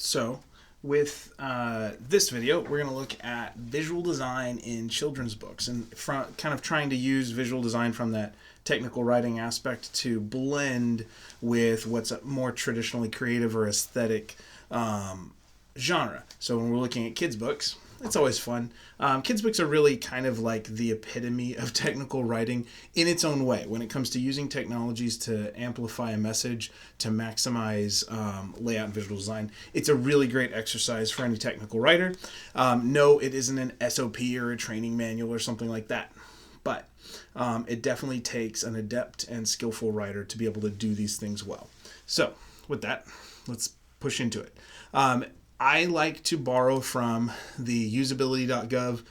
So, with this video, we're going to look at visual design in children's books and kind of trying to use visual design from that technical writing aspect to blend with what's a more traditionally creative or aesthetic genre. So when we're looking at kids' books, it's always fun. Kids' books are really kind of like the epitome of technical writing in its own way when it comes to using technologies to amplify a message, to maximize layout and visual design. It's a really great exercise for any technical writer. No, it isn't an SOP or a training manual or something like that. But it definitely takes an adept and skillful writer to be able to do these things well. So with that, let's push into it. I like to borrow from the usability.gov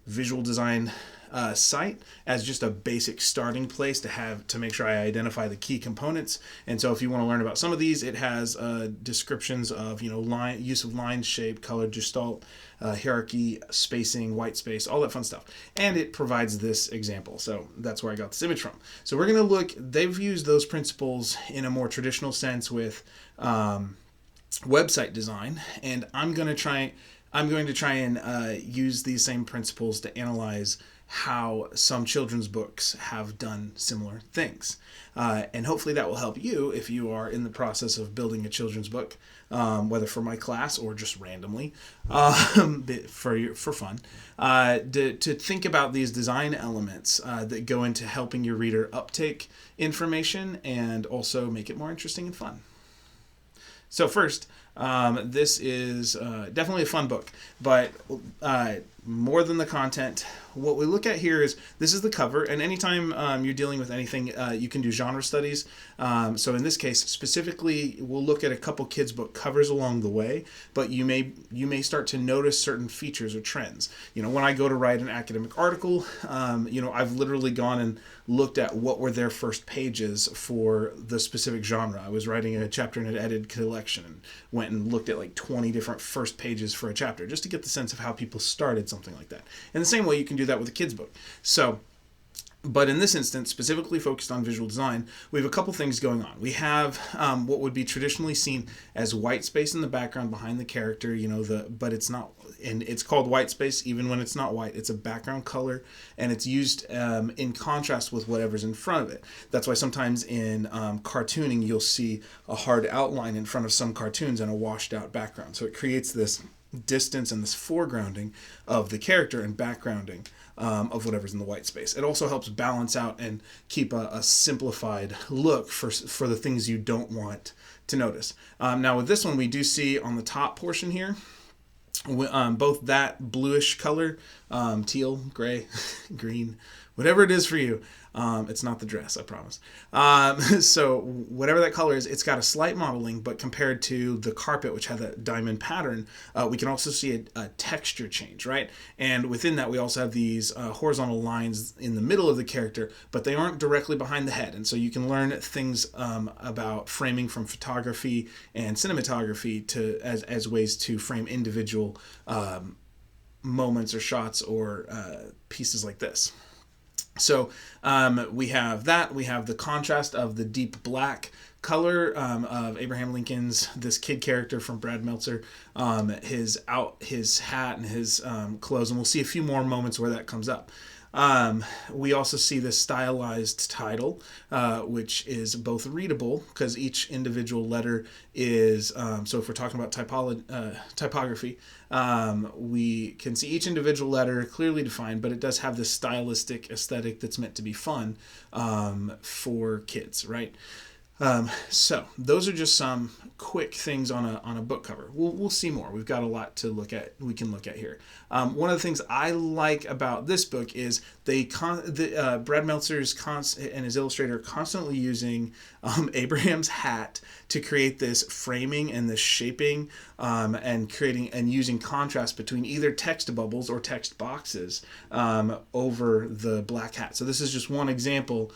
visual design site as just a basic starting place to make sure I identify the key components. And so if you want to learn about some of these, it has descriptions of use of line, shape, color, gestalt, hierarchy, spacing, white space, all that fun stuff. And it provides this example. So that's where I got this image from. So we're going to look, they've used those principles in a more traditional sense with website design, and I'm going to try and use these same principles to analyze how some children's books have done similar things. And hopefully that will help you if you are in the process of building a children's book, whether for my class or just randomly for fun, to think about these design elements that go into helping your reader uptake information and also make it more interesting and fun. So first, this is definitely a fun book, but more than the content, what we look at here is this is the cover, and anytime you're dealing with anything, you can do genre studies. So in this case, specifically, we'll look at a couple kids' book covers along the way, but you may start to notice certain features or trends. When I go to write an academic article, I've literally gone and looked at what were their first pages for the specific genre. I was writing a chapter in an edited collection and went and looked at like 20 different first pages for a chapter just to get the sense of how people started something like that. In the same way, you can do that with a kid's book. But in this instance, specifically focused on visual design, we have a couple things going on. We have what would be traditionally seen as white space in the background behind the character, but it's not, and it's called white space even when it's not white. It's a background color, and it's used in contrast with whatever's in front of it. That's why sometimes in cartooning, you'll see a hard outline in front of some cartoons and a washed out background. So it creates this distance and this foregrounding of the character and backgrounding of whatever's in the white space. It also helps balance out and keep a simplified look for the things you don't want to notice. Now with this one, we do see on the top portion here, both that bluish color, teal, gray, green, whatever it is for you. It's not the dress, I promise. So whatever that color is, it's got a slight modeling, but compared to the carpet, which had that diamond pattern, we can also see a texture change, right? And within that, we also have these horizontal lines in the middle of the character, but they aren't directly behind the head. And so you can learn things about framing from photography and cinematography as ways to frame individual moments or shots or pieces like this. So we have that. We have the contrast of the deep black color of Abraham Lincoln's, this kid character from Brad Meltzer, his hat and his clothes, and we'll see a few more moments where that comes up. We also see this stylized title, which is both readable because each individual letter is, so if we're talking about typography, we can see each individual letter clearly defined, but it does have this stylistic aesthetic that's meant to be fun for kids, right? So those are just some quick things on a book cover. We'll see more. We've got a lot to look at. We can look at here. One of the things I like about this book is Brad Meltzer's and his illustrator are constantly using Abraham's hat to create this framing and this shaping, and creating and using contrast between either text bubbles or text boxes over the black hat. So this is just one example.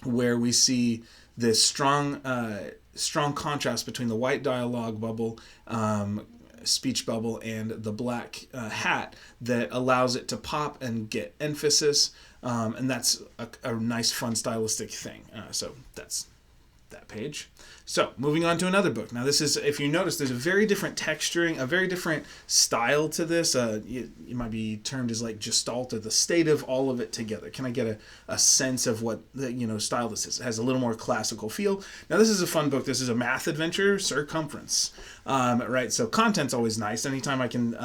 Where we see this strong contrast between the white dialogue bubble, speech bubble, and the black hat that allows it to pop and get emphasis, and that's a nice, fun, stylistic thing. So that's that page. So moving on to another book. Now this is, if you notice, there's a very different texturing, a very different style to this. It might be termed as like Gestalt, or the state of all of it together. Can I get a sense of what the style this is? It has a little more classical feel. Now this is a fun book. This is a math adventure, Circumference. Right, so content's always nice. Anytime I can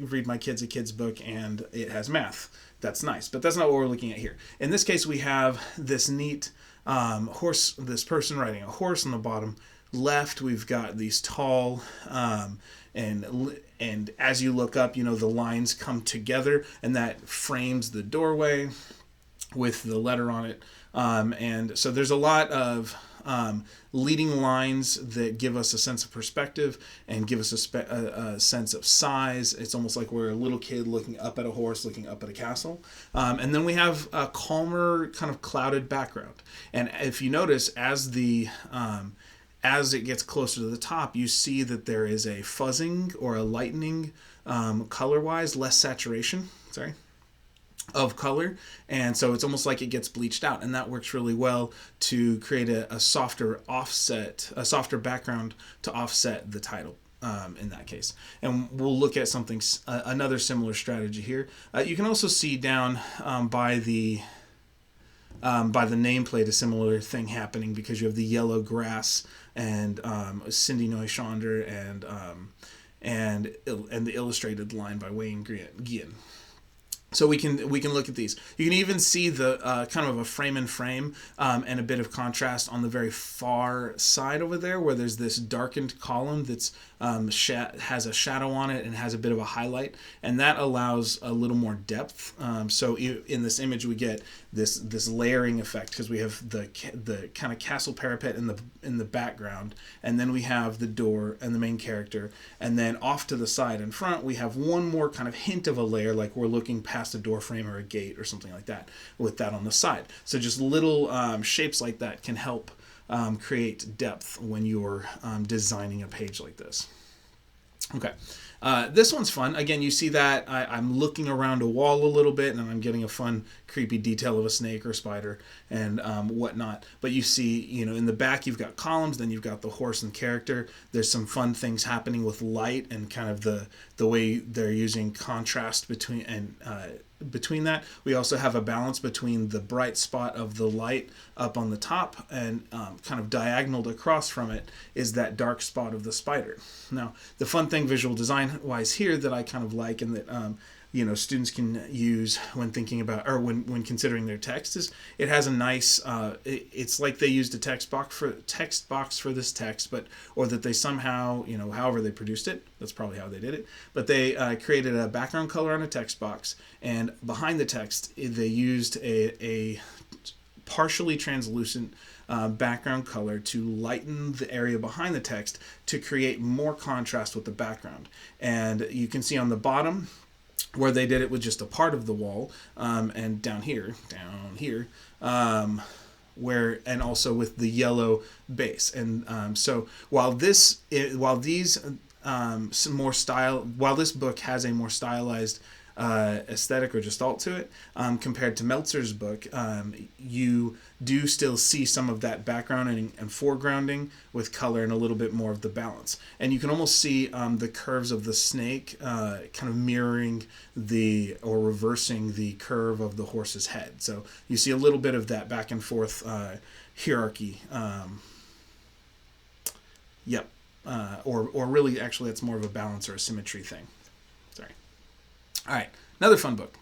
read my kids a kid's book and it has math, that's nice. But that's not what we're looking at here. In this case, we have this neat horse, this person riding a horse on the bottom left. We've got these tall, and as you look up, the lines come together, and that frames the doorway with the letter on it. And so there's a lot of leading lines that give us a sense of perspective and give us a sense of size. It's almost like we're a little kid looking up at a horse, looking up at a castle. And then we have a calmer, kind of clouded background. And if you notice, as it gets closer to the top, you see that there is a fuzzing or a lightening, color-wise, less saturation. Of color, and so it's almost like it gets bleached out, and that works really well to create a softer background to offset the title in that case. And we'll look at something, another similar strategy here. You can also see down by the nameplate a similar thing happening, because you have the yellow grass and Cindy Neuschander and the illustrated line by Wayne Guillen. So we can look at these. You can even see the kind of a frame in frame and a bit of contrast on the very far side over there, where there's this darkened column that's has a shadow on it and has a bit of a highlight, and that allows a little more depth. So in this image we get this layering effect, because we have the kind of castle parapet in the background, and then we have the door and the main character, and then off to the side and front we have one more kind of hint of a layer, like we're looking past a door frame or a gate or something like that, with that on the side. So just little shapes like that can help create depth when you're designing a page like this. Okay, this one's fun. Again, you see that I'm looking around a wall a little bit, and I'm getting a fun, creepy detail of a snake or spider and whatnot. But you see, in the back you've got columns, then you've got the horse and character. There's some fun things happening with light and kind of the way they're using contrast between that. We also have a balance between the bright spot of the light up on the top, and kind of diagonal across from it is that dark spot of the spider. Now, the fun thing visual design wise here that I kind of like, and that students can use when thinking about, or when considering their text, is it has a nice it's like they used a text box for this text, or that they somehow, however they produced it, that's probably how they did it, but they created a background color on a text box, and behind the text they used a partially translucent background color to lighten the area behind the text to create more contrast with the background. And you can see on the bottom where they did it with just a part of the wall, and down here, and also with the yellow base. And so while this book has a more stylized aesthetic or gestalt to it, compared to Meltzer's book, you do still see some of that background and foregrounding with color and a little bit more of the balance. And you can almost see the curves of the snake kind of mirroring or reversing the curve of the horse's head. So you see a little bit of that back and forth hierarchy. Or really, actually, it's more of a balance or a symmetry thing. Sorry. All right, another fun book.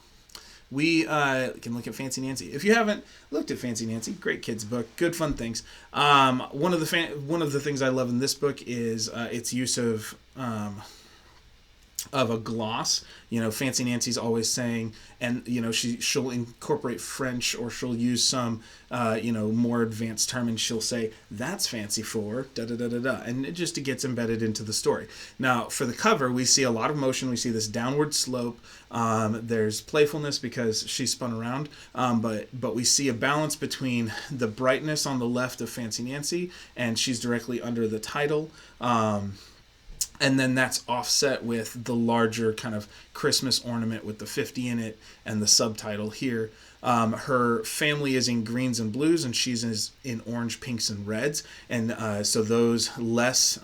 We can look at Fancy Nancy. If you haven't looked at Fancy Nancy, great kids book, good fun things. One of the things I love in this book is its use of a gloss. Fancy Nancy's always saying, and she'll incorporate French, or she'll use some more advanced term, and she'll say, that's fancy for da da da da da, and it just gets embedded into the story. Now for the cover, we see a lot of motion. We see this downward slope. There's playfulness because she's spun around, but we see a balance between the brightness on the left of Fancy Nancy, and she's directly under the title. And then that's offset with the larger kind of Christmas ornament with the 50 in it and the subtitle here. Her family is in greens and blues, and she's in orange, pinks, and reds. And so those less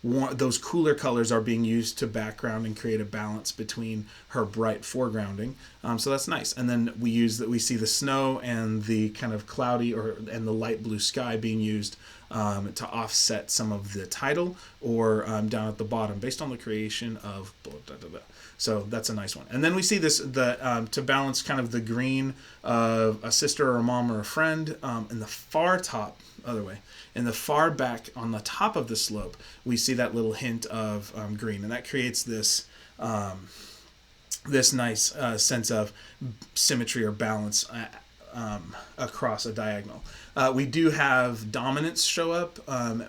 those cooler colors are being used to background and create a balance between her bright foregrounding. So that's nice. And then we see the snow and the kind of cloudy and the light blue sky being used to offset some of the title or down at the bottom based on the creation of blah, blah, blah, blah. So that's a nice one. And then we see to balance kind of the green of a sister or a mom or a friend in the far top, other way. In the far back on the top of the slope, we see that little hint of green, and that creates this this nice sense of symmetry or balance across a diagonal. We do have dominance show up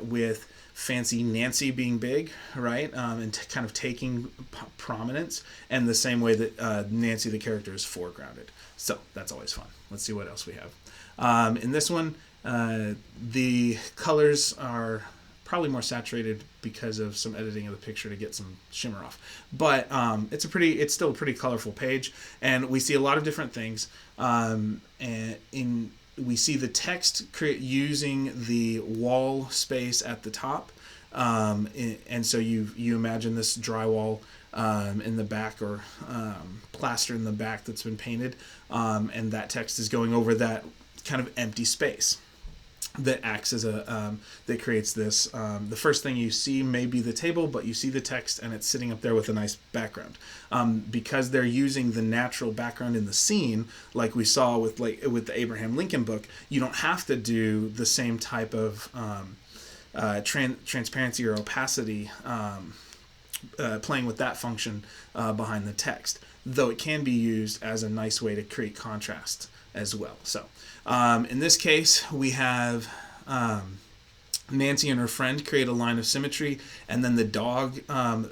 with fancy Nancy being big, right, and kind of taking prominence, and the same way that Nancy the character is foregrounded. So that's always fun. Let's see what else we have. In this one, the colors are probably more saturated because of some editing of the picture to get some shimmer off. But it's still a pretty colorful page, and we see a lot of different things. We see the text using the wall space at the top, and so you imagine this drywall in the back or plaster in the back that's been painted, and that text is going over that kind of empty space that acts as that creates this. The first thing you see may be the table, but you see the text and it's sitting up there with a nice background. Because they're using the natural background in the scene, like we saw with the Abraham Lincoln book, you don't have to do the same type of transparency or opacity playing with that function behind the text, though it can be used as a nice way to create contrast as well. So in this case, we have Nancy and her friend create a line of symmetry, and then the dog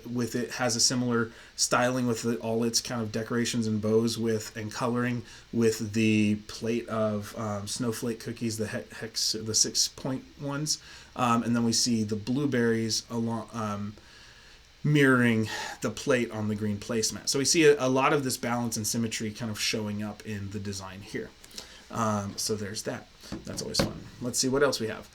with it has a similar styling with all its kind of decorations and bows and coloring with the plate of snowflake cookies, the 6-point ones, and then we see the blueberries along mirroring the plate on the green placemat. So we see a lot of this balance and symmetry kind of showing up in the design here. So there's that. That's always fun. Let's see what else we have.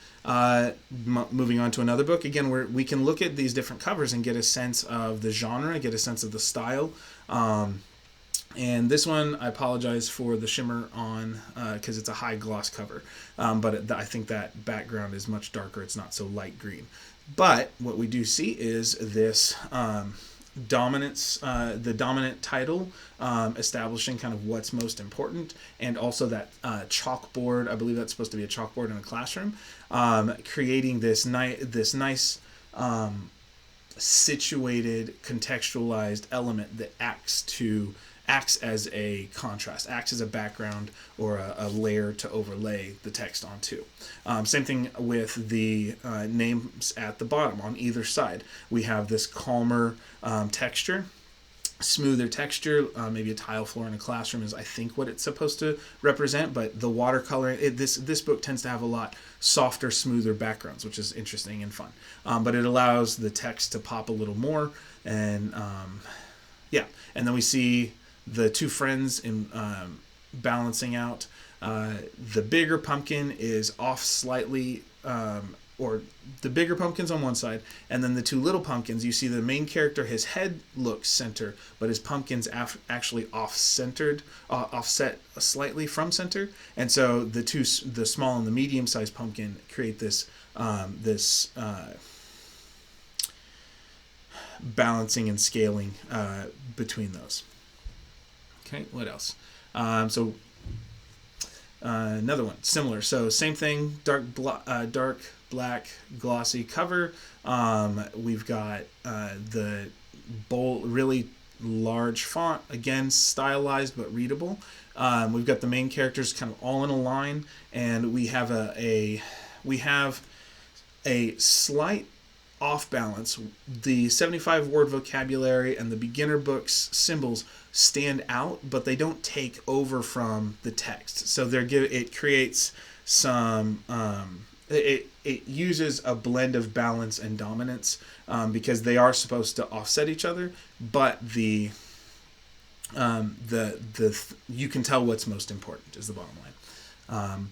Moving on to another book. Again, we can look at these different covers and get a sense of the genre, get a sense of the style. And this one, I apologize for the shimmer on because it's a high gloss cover. But I think that background is much darker. It's not so light green. But what we do see is this dominance, the dominant title, establishing kind of what's most important, and also that chalkboard. I believe that's supposed to be a chalkboard in a classroom, creating this nice situated, contextualized element that acts as a contrast, acts as a background or a layer to overlay the text onto. Same thing with the names at the bottom on either side. We have this calmer texture, smoother texture, maybe a tile floor in a classroom is I think what it's supposed to represent, but the watercolor, this book tends to have a lot softer, smoother backgrounds, which is interesting and fun. But it allows the text to pop a little more, and and then we see the two friends in balancing out. The bigger pumpkin is off slightly, or the bigger pumpkin's on one side, and then the two little pumpkins, you see the main character, his head looks center, but his pumpkin's actually offset slightly from center, and so the small and the medium-sized pumpkin create this balancing and scaling between those. Okay, what else? Another one, similar. So same thing, dark black glossy cover. We've got the bold, really large font, again stylized but readable. We've got the main characters kind of all in a line, and we have a slight off balance. The 75 word vocabulary and the beginner books symbols stand out, but they don't take over from the text. So it creates some it uses a blend of balance and dominance because they are supposed to offset each other, but the you can tell what's most important is the bottom line.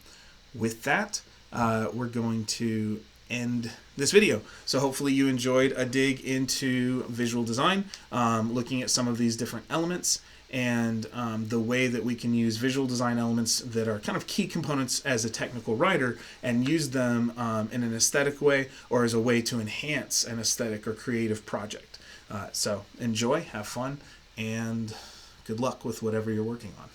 With that, we're going to end this video. So hopefully you enjoyed a dig into visual design, looking at some of these different elements and the way that we can use visual design elements that are kind of key components as a technical writer and use them in an aesthetic way or as a way to enhance an aesthetic or creative project. So enjoy, have fun, and good luck with whatever you're working on.